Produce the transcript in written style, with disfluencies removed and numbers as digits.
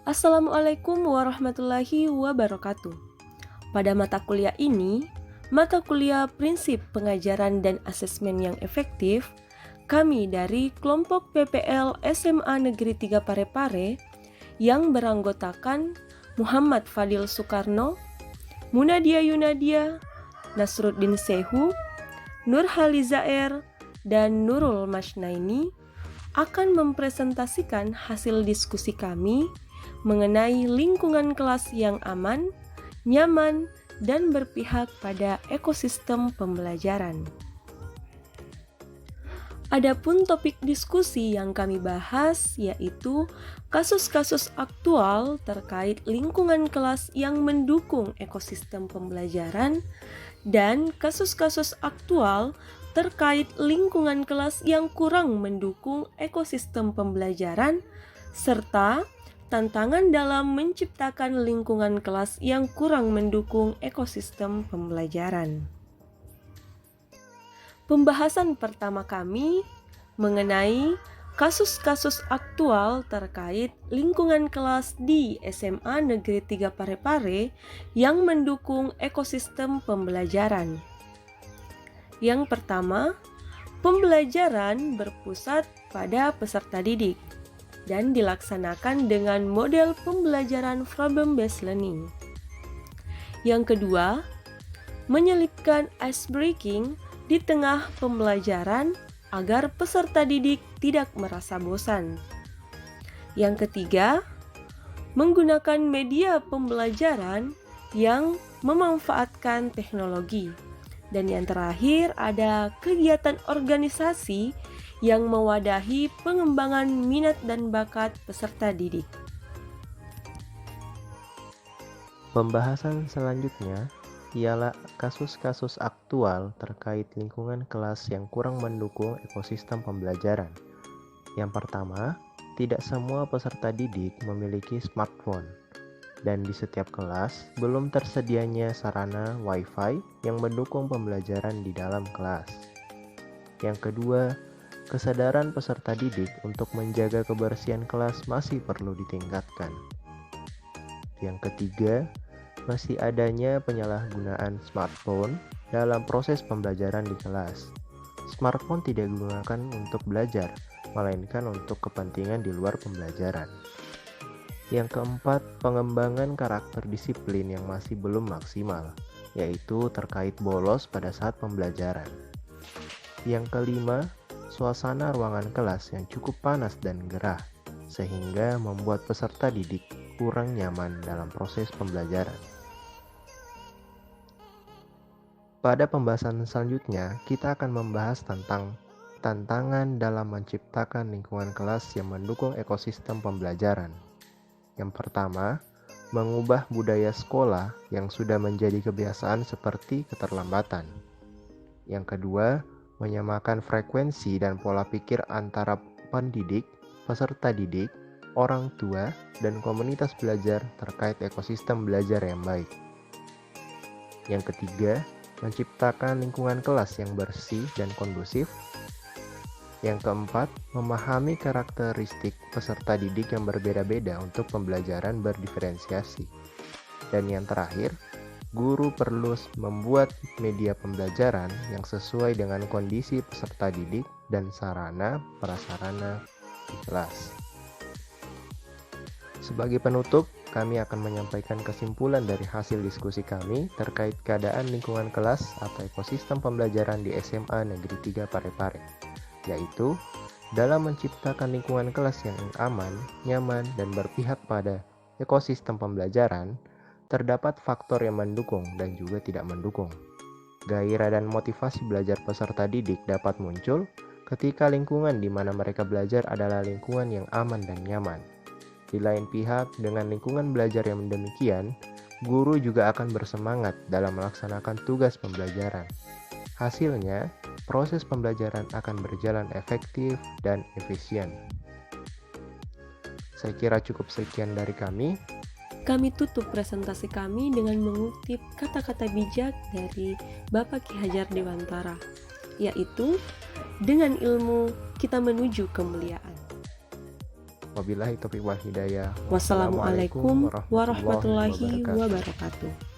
Assalamualaikum warahmatullahi wabarakatuh. Pada mata kuliah ini, mata kuliah prinsip pengajaran dan asesmen yang efektif, kami dari kelompok PPL SMA Negeri 3 Parepare yang beranggotakan Muhammad Fadil Soekarno, Munadia Yunadia, Nasruddin Sehu, Nur Halizaer, dan Nurul Masnaini akan mempresentasikan hasil diskusi kami mengenai lingkungan kelas yang aman, nyaman, dan berpihak pada ekosistem pembelajaran. Adapun topik diskusi yang kami bahas yaitu kasus-kasus aktual terkait lingkungan kelas yang mendukung ekosistem pembelajaran dan kasus-kasus aktual terkait lingkungan kelas yang kurang mendukung ekosistem pembelajaran, serta tantangan dalam menciptakan lingkungan kelas yang kurang mendukung ekosistem pembelajaran. Pembahasan pertama kami mengenai kasus-kasus aktual terkait lingkungan kelas di SMA Negeri 3 Parepare yang mendukung ekosistem pembelajaran. Yang pertama, pembelajaran berpusat pada peserta didik dan dilaksanakan dengan model pembelajaran problem-based learning. Yang kedua, menyelipkan ice breaking di tengah pembelajaran agar peserta didik tidak merasa bosan. Yang ketiga, menggunakan media pembelajaran yang memanfaatkan teknologi. Dan yang terakhir ada kegiatan organisasi yang mewadahi pengembangan minat dan bakat peserta didik. Pembahasan selanjutnya ialah kasus-kasus aktual terkait lingkungan kelas yang kurang mendukung ekosistem pembelajaran. Yang pertama, tidak semua peserta didik memiliki smartphone, dan di setiap kelas belum tersedianya sarana Wi-Fi yang mendukung pembelajaran di dalam kelas. Yang kedua, kesadaran peserta didik untuk menjaga kebersihan kelas masih perlu ditingkatkan. Yang ketiga, masih adanya penyalahgunaan smartphone dalam proses pembelajaran di kelas. Smartphone tidak digunakan untuk belajar, melainkan untuk kepentingan di luar pembelajaran. Yang keempat, pengembangan karakter disiplin yang masih belum maksimal, yaitu terkait bolos pada saat pembelajaran. Yang kelima, suasana ruangan kelas yang cukup panas dan gerah, sehingga membuat peserta didik kurang nyaman dalam proses pembelajaran. Pada pembahasan selanjutnya, kita akan membahas tentang tantangan dalam menciptakan lingkungan kelas yang mendukung ekosistem pembelajaran. Yang pertama, mengubah budaya sekolah yang sudah menjadi kebiasaan seperti keterlambatan. Yang kedua, menyamakan frekuensi dan pola pikir antara pendidik, peserta didik, orang tua, dan komunitas belajar terkait ekosistem belajar yang baik. Yang ketiga, menciptakan lingkungan kelas yang bersih dan kondusif. Yang keempat, memahami karakteristik peserta didik yang berbeda-beda untuk pembelajaran berdiferensiasi. Dan yang terakhir, guru perlu membuat media pembelajaran yang sesuai dengan kondisi peserta didik dan sarana prasarana di kelas. Sebagai penutup, kami akan menyampaikan kesimpulan dari hasil diskusi kami terkait keadaan lingkungan kelas atau ekosistem pembelajaran di SMA Negeri 3 Parepare, yaitu dalam menciptakan lingkungan kelas yang aman, nyaman, dan berpihak pada ekosistem pembelajaran, terdapat faktor yang mendukung dan juga tidak mendukung. Gairah dan motivasi belajar peserta didik dapat muncul ketika lingkungan di mana mereka belajar adalah lingkungan yang aman dan nyaman. Di lain pihak, dengan lingkungan belajar yang demikian, guru juga akan bersemangat dalam melaksanakan tugas pembelajaran. Hasilnya, proses pembelajaran akan berjalan efektif dan efisien. Saya kira cukup sekian dari kami. Kami tutup presentasi kami dengan mengutip kata-kata bijak dari Bapak Ki Hajar Dewantara, yaitu dengan ilmu kita menuju kemuliaan. Wabillahi taufiq wal hidayah. Wassalamualaikum warahmatullahi wabarakatuh. wabarakatuh.